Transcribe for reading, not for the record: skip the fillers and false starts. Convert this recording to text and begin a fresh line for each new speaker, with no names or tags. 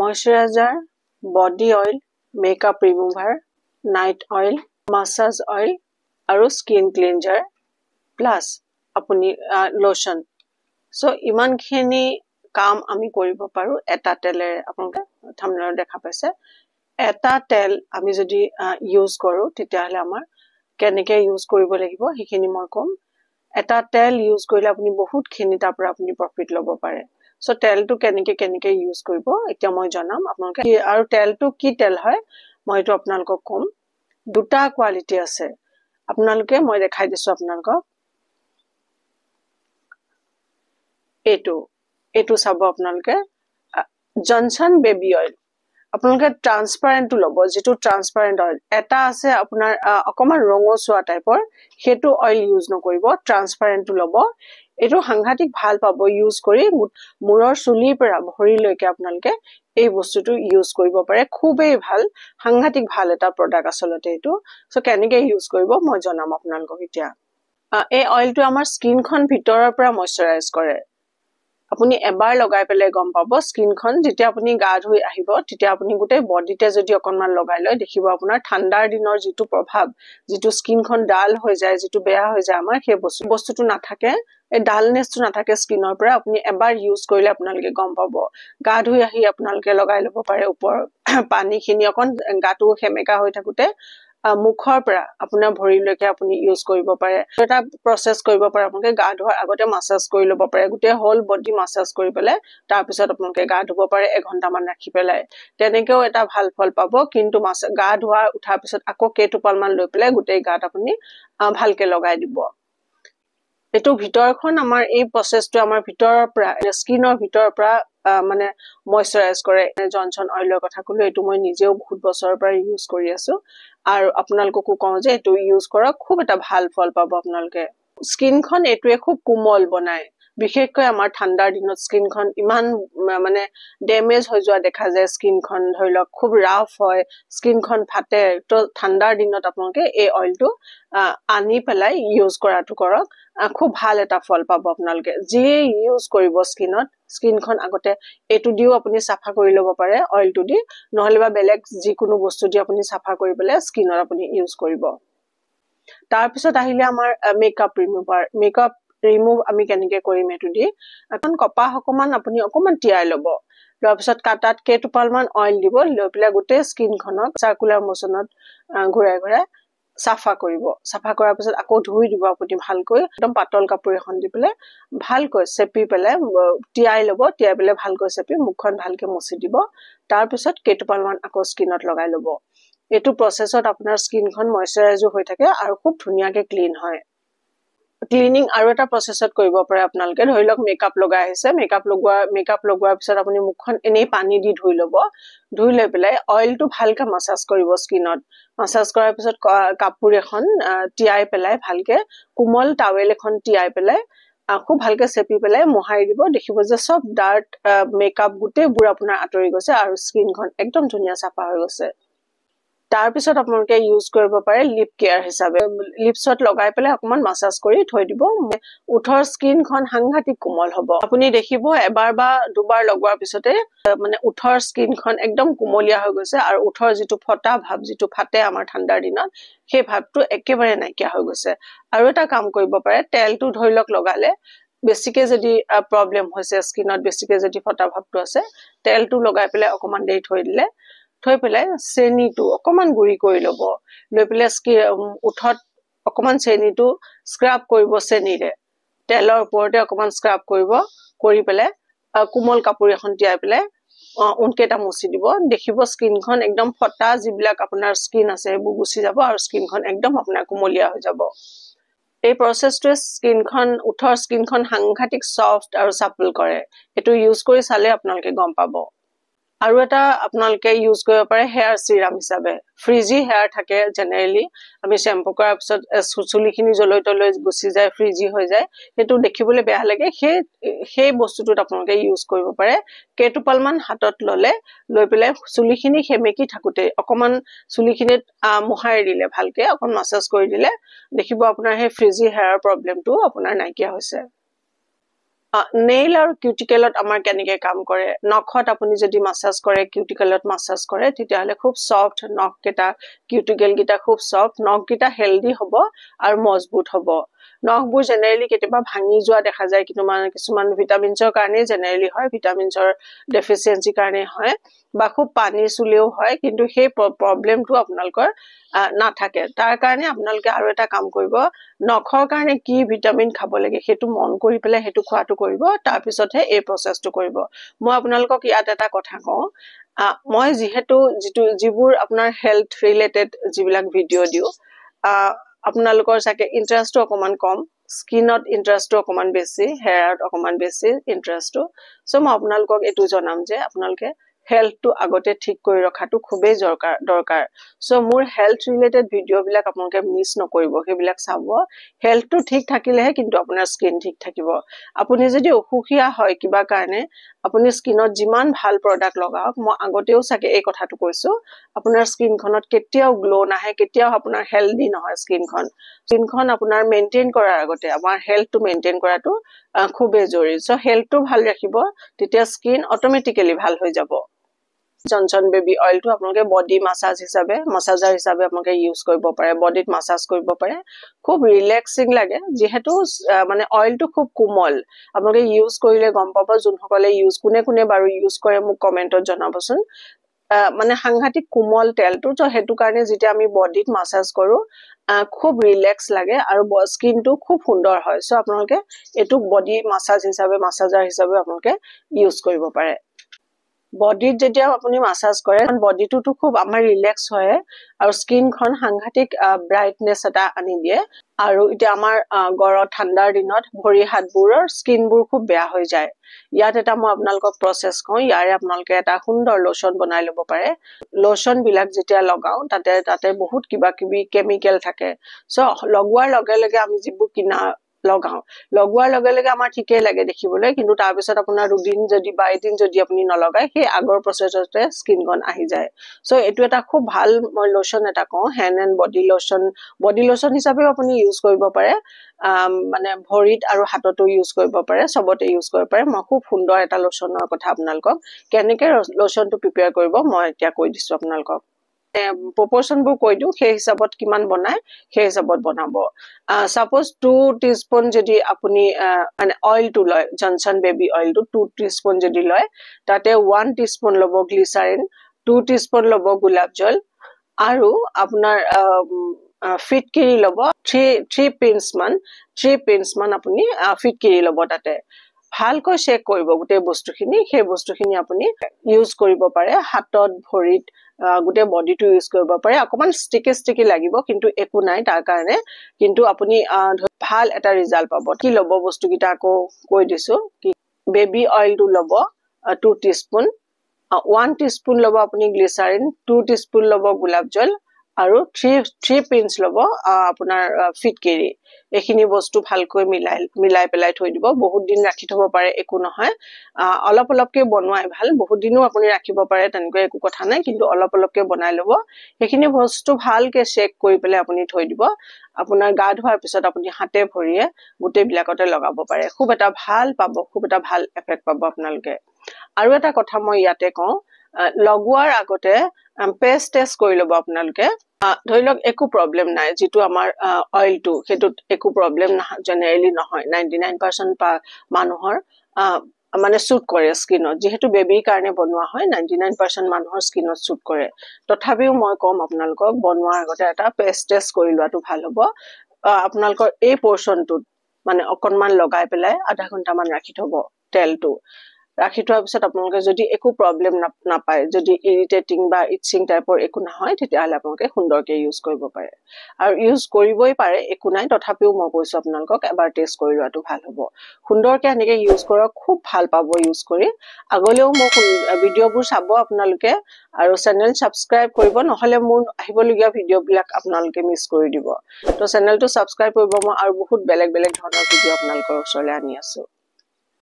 Moisturiser, body oil, makeup remover, night oil, massage oil আৰু skin cleanser plus আপুনি lotion. So ইমানখিনি কাম আমি কৰিব পাৰো এটা তেলেৰে। আপোনালোকে থাম্বনেলত দেখা পাইছে এটা তেল আমি যদি ইউজ কৰো তেতিয়াহলে আমাৰ কেনেকৈ ইউজ কৰিব লাগিব সেইখিনি মই কম। এটা তেল ইউজ কৰিলে আপুনি বহুতখিনি তাৰ পৰা আপুনি প্ৰফিট ল'ব পাৰে। সো তেলটো কেনেকৈ ইউজ কৰিব এতিয়া মই জনাম আপোনালোকে। আৰু তেলটো কি তেল হয় মই এইটো আপোনালোকক কম। দুটা কোৱালিটি আছে আপোনালোকে মই দেখাই দিছো আপোনালোকক। এইটো চাব আপোনালোকে জনসন বেবি অইল। আপোনালোকে ট্ৰান্সপাৰেণ্টটো ল'ব, যিটো ট্ৰান্সপাৰেণ্ট অইল। এটা আছে আপোনাৰ অকমান ৰঙচুৱা টাইপৰ, সেইটো অইল ইউজ নকৰিব, ট্ৰান্সপাৰেণ্টটো ল'ব। এইটো সাংঘাতিক ভাল পাব ইউজ কৰি। মূৰৰ চুলিৰ পৰা ভৰিলৈকে আপোনালোকে এই বস্তুটো ইউজ কৰিব পাৰে। খুবেই ভাল, সাংঘাতিক ভাল এটা প্ৰডাক্ট আচলতে এইটো। সো কেনেকৈ ইউজ কৰিব মই জনাম আপোনালোকক এতিয়া। এই অইলটো আমাৰ স্কিনখন ভিতৰৰ পৰা ময়শ্চাৰাইজ কৰে। আপুনি এবাৰ লগাই পেলাই গম পাব স্কিনখন। যেতিয়া আপুনি গা ধুই আহিব তেতিয়া আপুনি গোটেই বডিতে যদি অকণমান লগাই লয় দেখিব আপোনাৰ ঠাণ্ডাৰ দিনৰ যিটো প্ৰভাৱ, যিটো স্কিনখন ডাল হৈ যায়, যিটো বেয়া হৈ যায় আমাৰ, সেই বস্তুটো নাথাকে। এই ডালনেছটো নাথাকে স্কিনৰ পৰা। আপুনি এবাৰ ইউজ কৰিলে আপোনালোকে গম পাব। গা ধুই আহি আপোনালোকে লগাই ল'ব পাৰে ওপৰৰ পানীখিনি অকণ গাটো সেমেকা হৈ থাকোতে মুখৰ পৰা আপোনাৰ ভৰিলৈকে আপুনি ইউজ কৰিব পাৰে। এটা প্ৰচেছ কৰিব পাৰে আপোনালোকে গা ধোৱাৰ আগতে মাছাজ কৰি ল'ব পাৰে, গোটেই হোল বডি মাছাজ কৰি পেলাই তাৰপিছত আপোনালোকে গা ধুব পাৰে 1 ঘণ্টামান ৰাখি পেলাই। তেনেকেও এটা ভাল ফল পাব। কিন্তু গা ধোৱা উঠাৰ পিছত আকৌ কেইটোপালমান লৈ পেলাই গোটেই গাত আপুনি ভালকে লগাই দিব। এইটো ভিতৰখন আমাৰ এই প্ৰচেছটো আমাৰ ভিতৰৰ পৰা স্কিনৰ ভিতৰৰ পৰা মানে ময়শ্চাৰাইজ কৰে। জনসন অইলৰ কথা ক'লো, এইটো মই নিজেও বহুত বছৰৰ পৰা ইউজ কৰি আছো আৰু আপোনালোককো কওঁ যে এইটো ইউজ কৰক, খুব এটা ভাল ফল পাব আপোনালোকে। স্কিনখন এইটোৱে খুব কোমল বনায়। বিশেষকৈ আমাৰ ঠাণ্ডাৰ দিনত স্কিনখন ইমান মানে ডেমেজ হৈ যোৱা দেখা যায়। স্কিনখন ধৰি লওক খুব ৰাফ হয়, স্কিনখন ফাটে। তো ঠাণ্ডাৰ দিনত আপোনালোকে এই অইলটো আনি পেলাই ইউজ কৰাটো কৰক। খুব ভাল এটা ফল পাব আপোনালোকে। যিয়ে ইউজ কৰিব স্কিনখন আগতে এইটো দিও আপুনি চাফা কৰি ল'ব পাৰে, অইলটো দি, নহলে বা বেলেগ যিকোনো বস্তু দি আপুনি চাফা কৰি পেলাই স্কিনত আপুনি ইউজ কৰিব। তাৰপিছত আহিলে আমাৰ মেকআপ ৰিমুভাৰ। মেকআপ ৰিমুভ আমি কেনেকৈ কৰিম এইটো দি। এখন কপাহ আপুনি অকণমান তিয়াই ল'ব। লোৱাৰ পিছত তাত কেইটোপালমান অইল দিব, লৈ পেলাই গোটেই স্কিনখনক চাৰ্কুলাৰ মোচনত ঘূৰাই ঘূৰাই চাফা কৰিব। চাফা কৰাৰ পিছত আকৌ ধুই দিব আপুনি ভালকৈ। একদম পাতল কাপোৰ এখন দি পেলাই ভালকৈ চেপি পেলাই তিয়াই ল'ব। তিয়াই পেলাই ভালকৈ চেপি মুখখন ভালকে মুচি দিব। তাৰপিছত কেইটোপালমান আকৌ স্কিনত লগাই ল'ব। এইটো প্ৰচেছত আপোনাৰ স্কিনখন ময়শ্চাৰাইজো হৈ থাকে আৰু খুব ধুনীয়াকে ক্লিন হয়। ক্লিনিং আৰু এটা প্ৰচেছত কৰিব পাৰে আপোনালোকে। ধৰি লওক মেকআপ লগাই আহিছে, মেকআপ লগোৱাৰ পিছত আপুনি মুখখন এনেই পানী দি ধুই ল'ব। ধুই লৈ পেলাই অইলটো ভালকে মাছাজ কৰিব স্কিনত। মাছাজ কৰাৰ পিছত কাপোৰ এখন তিয়াই পেলাই ভালকে, কোমল টাৱেল এখন তিয়াই পেলাই খুব ভালকে চেপি পেলাই মোহাৰি দিব। দেখিব যে চব ডাৰ্ট মেকআপ গোটেইবোৰ আপোনাৰ আঁতৰি গৈছে আৰু স্কিনখন একদম ধুনীয়া চাফা হৈ গৈছে। তাৰপিছত আপোনালোকে ইউজ কৰিব পাৰে লিপ কেয়াৰ হিচাপে। লিপছত লগাই পেলাই অকণমান মাছাজ কৰি থৈ দিব। ওঠৰ স্কিনখন সাংঘাতিক কোমল হ'ব। আপুনি দেখিব এবাৰ বা দুবাৰ লগোৱাৰ পিছতে মানে ওঠৰ স্কিনখন একদম কোমলীয়া হৈ গৈছে আৰু ওঠৰ যিটো ফটা ভাৱ, যিটো ফাটে আমাৰ ঠাণ্ডাৰ দিনত, সেই ভাৱটো একেবাৰে নাইকিয়া হৈ গৈছে। আৰু এটা কাম কৰিব পাৰে, তেলটো ধৰি লওক লগালে বেছিকে যদি প্ৰব্লেম হৈছে স্কিনত, বেছিকে যদি ফটা ভাৱটো আছে, তেলটো লগাই পেলাই অকণমান দেৰি থৈ দিলে, থৈ পেলাই চেনিটো অকণমান গুড়ি কৰি ল'ব। লৈ পেলাই ওঠত অকণমান চেনিটো স্ক্ৰাব কৰিব চেনিৰে। তেলৰ ওপৰতে অকণমান স্ক্ৰাব কৰিব, কৰি পেলাই কোমল কাপোৰ এখন তিয়াই পেলাই উনকেইটা মুচি দিব। দেখিব স্কিনখন একদম ফটা যিবিলাক আপোনাৰ স্কিন আছে সেইবোৰ গুচি যাব আৰু স্কিনখন একদম আপোনাৰ কোমলীয়া হৈ যাব। এই প্ৰচেছটোৱে ওঠৰ স্কিনখন সাংঘাতিক ছফ্ট আৰু চাপল কৰে। এইটো ইউজ কৰি চালে আপোনালোকে গম পাব। আৰু এটা আপোনালোকে ইউজ কৰিব পাৰে হেয়াৰ চিৰাম হিচাপে। ফ্ৰিজি হেয়াৰ থাকে জেনেৰেলি, আমি শ্বেম্পু কৰাৰ পিছত চুলিখিনি জলৈ তলৈ গুচি যায়, ফ্ৰিজি হৈ যায়, সেইটো দেখিবলৈ বেয়া লাগে। সেই বস্তুটোত আপোনালোকে ইউজ কৰিব পাৰে। কেইটোপালমান হাতত লৈ পেলাই চুলিখিনি সেমেকি থাকোতে অকণমান চুলিখিনিত মোহাৰি দিলে, ভালকে অকণ মাছাজ কৰি দিলে, দেখিব আপোনাৰ সেই ফ্ৰিজি হেয়াৰৰ প্ৰব্লেমটো আপোনাৰ নাইকিয়া হৈছে। নেইল আৰু কিউটিকেলত আমাৰ কেনেকৈ কাম কৰে নখত আপুনি যদি মাসাজ কৰে কিউটিকেলত মাসাজ কৰে তেতিয়াহলে খুব সফট নখকেইটা কিউটিকেলকেইটা খুব সফট নখকেইটা হেলদি হ'ব আৰু মজবুত হ'ব নখবোৰ জেনেৰেলি কেতিয়াবা ভাঙি যোৱা দেখা যায় কিন্তু কিছুমান ভিটামিনছৰ কাৰণে জেনেৰেলি হয় ভিটামিনছৰ ডেফিচিয়েন্সি কাৰণে হয় বা খুব পানী চুলেও হয় কিন্তু সেই প্ৰবলেমটো আপোনালোকৰ নাথাকে তাৰ কাৰণে আপোনালোকে আৰু এটা কাম কৰিব নখৰ কাৰণে কি ভিটামিন খাব লাগে হেতু মন কৰি পেলাই হেতু খোৱাটো কৰিব তাৰ পিছতহে এই প্ৰসেসটো কৰিব মই আপোনালোকক ইয়াত এটা কথা কওঁ মই যেহেতু যিবোৰ আপোনাৰ হেলথ ৰিলেটেড যিবিলাক ভিডিঅ' দিও আপোনালোকৰ সাকে ইন্টাৰেষ্টটো অকমান কম স্কিনত ইন্টাৰেষ্টটো অকমান বেছি হেয়াৰত অকমান বেছি ইন্টাৰেষ্টটো সো মই আপোনালোকক এটো জনাম যে আপোনালোকে হেলথটো আগতে ঠিক কৰি ৰখাটো খুবেই দৰকাৰ সো মোৰ হেলথ ৰিলেটেড ভিডিঅ' বিলাক আপোনালোকে মিস নকৰিব হেবিলাক চাব হেলথটো ঠিক থাকিলেহে কিন্তু আপোনাৰ স্কিন ঠিক থাকিব আপুনি যদি অসুখীয়া হয় কিবা কাৰণে আপুনি স্কিনত যিমান ভাল প্ৰডাক্ট লগাওক মই আগতেও সাকে এই কথাটো কৈছো আপোনাৰ স্কিনখনত কেতিয়াও গ্লো নাহে কেতিয়াও আপোনাৰ হেলদি নহয় স্কিনখন আপোনাৰ মেইনটেইন কৰাৰ আগতে আমাৰ হেলথটো মেইনটেইন কৰাটো খুবেই জৰুৰী সো হেলথটো ভাল ৰাখিব তেতিয়া স্কিন অটোমেটিক্যালি ভাল হৈ যাব জনসন বেবি অইলটো আপোনালোকে বডি মাসাজ হিচাপে মাসাজাৰ হিচাপে আপোনালোকে ইউজ কৰিব পাৰে বডিত মাসাজ কৰিব পাৰে খুব ৰিলেক্সিং লাগে যেহেতু মানে অইলটো খুব কোমল আপোনালোকে ইউজ কৰিলে গম পাব যোনসকলে ইউজ কোনে বাৰু ইউজ কৰে মোক কমেন্টত জনাবচোন মানে সাংঘাতিক কোমল তেলটো তো হেতু কাৰণে যেতিয়া আমি বডিত মাসাজ কৰো খুব ৰিলেক্স লাগে আৰু স্কিনটো খুব সুন্দৰ হয় সো আপোনালোকে এটু বডি মাসাজ হিচাপে মাসাজাৰ হিচাপে আপোনালোকে ইউজ কৰিব পাৰে বডিত যেতিয়া আপুনি মাসাজ কৰে বডিটো খুব আমাৰ ৰিলেক্স হয় আৰু স্কিনখন সাংঘাতিক ব্ৰাইটনেস এটা আনি দিয়ে আৰু এটা আমাৰ গৰত ঠাণ্ডাৰ দিনত ভৰি হাতবোৰৰ স্কিনবোৰ খুব বেয়া হৈ যায় ইয়াত এটা মই আপোনালোকক প্ৰসেস কওঁ ইয়াৰে আপোনালোকে এটা সুন্দৰ লোশন বনাই লব পাৰে লোশন বিলাক যেতিয়া লগাও তাতে বহুত কিবা কিবি কেমিক্যাল থাকে সো লগোৱাৰ লগে লগে আমি যিবোৰ কিনা লগাও লগোৱাৰ লগে লগে আমাৰ ঠিকই লাগে দেখিবলৈ কিন্তু তাৰ পিছত আপোনাৰ দুদিন যদি বা এদিন যদি আপুনি নলগাই সেই আগৰ প্ৰসেসতে স্কিনখন আহি যায় সো এটো এটা খুব ভাল মই লোশন এটা কওঁ হ্যান্ড এন্ড বডি লোশন হিচাপে আপুনি ইউজ কৰিব পাৰে মানে ভৰিত আৰু হাততো ইউজ কৰিব পাৰে সবতে ইউজ কৰিব পাৰে মই খুব সুন্দৰ এটা লোশনৰ কথা আপোনালোকক কেনেকৈ লোশনটো প্ৰিপেয়াৰ কৰিব মই এতিয়া কৈ দিছো আপোনালোকক proportionবোৰ কৈ দিও সেই হিচাপত কিমান বনায় সেই হিচাপত বনাব সাপোজ 2 টিস্পুন যদি আপুনি মানে অইলটো লয় জনসন বেবি অইলটো 2 টিস্পুন যদি লয় তাতে 1 টিস্পুন লব গ্লিসাৰিন 2 টিস্পুন লব গোলাপ জল আৰু আপোনাৰ ফিটকিৰি লব 3 পিন্স মান আপুনি ফিটকিৰি লব তাতে ভালকৈ চেক কৰিব গুটে বস্তুখিনি সেই বস্তুখিনি আপুনি ইউজ কৰিব পাৰে হাতত ভৰিত গুটে বডিটো ইউজ কৰিব পাৰে অকমান ষ্টিকি লাগিব কিন্তু একো নাই তাৰ কাৰণে কিন্তু আপুনি ভাল এটা ৰিজাল্ট পাব কি লব বস্তুকিটা আকৌ কৈ দিছো কি বেবি অইলটো লব 2 টিস্পুন 1 টিস্পুন লব আপুনি গ্লিসাৰিন 2 টিস্পুন লব গোলাপ জল আৰু 3 পিন্স লব আপোনাৰ ফিটকিৰি এখিনি বস্তু ভালকৈ মিলাই পেলাই থৈ দিব বহুত দিন ৰাখি থব পাৰে একো নহয় অলপ অলপকে বনোৱাই ভাল বহুত দিনও আপুনি ৰাখিব পাৰে তেনেকৈ একো কথা নাই কিন্তু অলপ অলপকে বনাই লব এখিনি বস্তু ভালকে চেক কৰি পেলাই আপুনি থৈ দিব আপোনাৰ গা ধোৱাৰ পিছত আপুনি হাতে ভৰিয়ে গুটে বিলাকতে লগাব পাৰে খুব এটা ভাল পাব খুব এটা ভাল এফেক্ট পাব আপোনালোকে আৰু এটা কথা মই ইয়াতে কওঁ লগোৱাৰ আগতে পেষ্ট টেষ্ট কৰি লব আপোনালোকে ধৰি লওক একো প্ৰবলেম নাই যেটো আমাৰ অইলটো হেতুত একো প্ৰবলেম জেনেৰেলি নহয় 99% মানুহৰ মানে সুট কৰে স্কিনত যেহেতু বেবিৰ কাৰণে বনোৱা হয় 99% মানুহৰ স্কিনত সুট কৰে তথাপিও মই কম আপোনালোকক বনোৱাৰ আগতে এটা পেষ্ট টেষ্ট কৰি লোৱাটো ভাল হ'ব আপোনালোকৰ এই পোৰশনটো মানে অকনমান লগাই পেলাই আধা ঘন্টা মান ৰাখি থব তেলটো ৰাখি থোৱাৰ পিছত আপোনালোকে যদি একো প্ৰবলেম নাপায় যদি ইৰিটেটিং বা ইচিং টাইপৰ একো নহয় তেতিয়াহলে আপোনালোকে সুন্দৰকে ইউজ কৰিব পাৰে আৰু ইউজ কৰিবই পাৰে একো নাই তথাপিও মই কৈছো আপোনালোকক এবাৰ টেষ্ট কৰি লোৱাটো ভাল হ'ব সুন্দৰকে এনেকে ইউজ কৰক খুব ভাল পাব ইউজ কৰি আগলেও মই ভিডিঅ'বোৰ চাব আপোনালোকে আৰু চেনেল সাবস্ক্ৰাইব কৰিব নহলে মোৰ আহিবলগীয়া ভিডিঅ'বিলাক আপোনালোকে মিছ কৰি দিব তো চেনেলটো সাবস্ক্ৰাইব কৰিব মই আৰু বহুত বেলেগ ধৰণৰ ভিডিঅ' আপোনালোকৰ ওচৰলৈ আনি আছো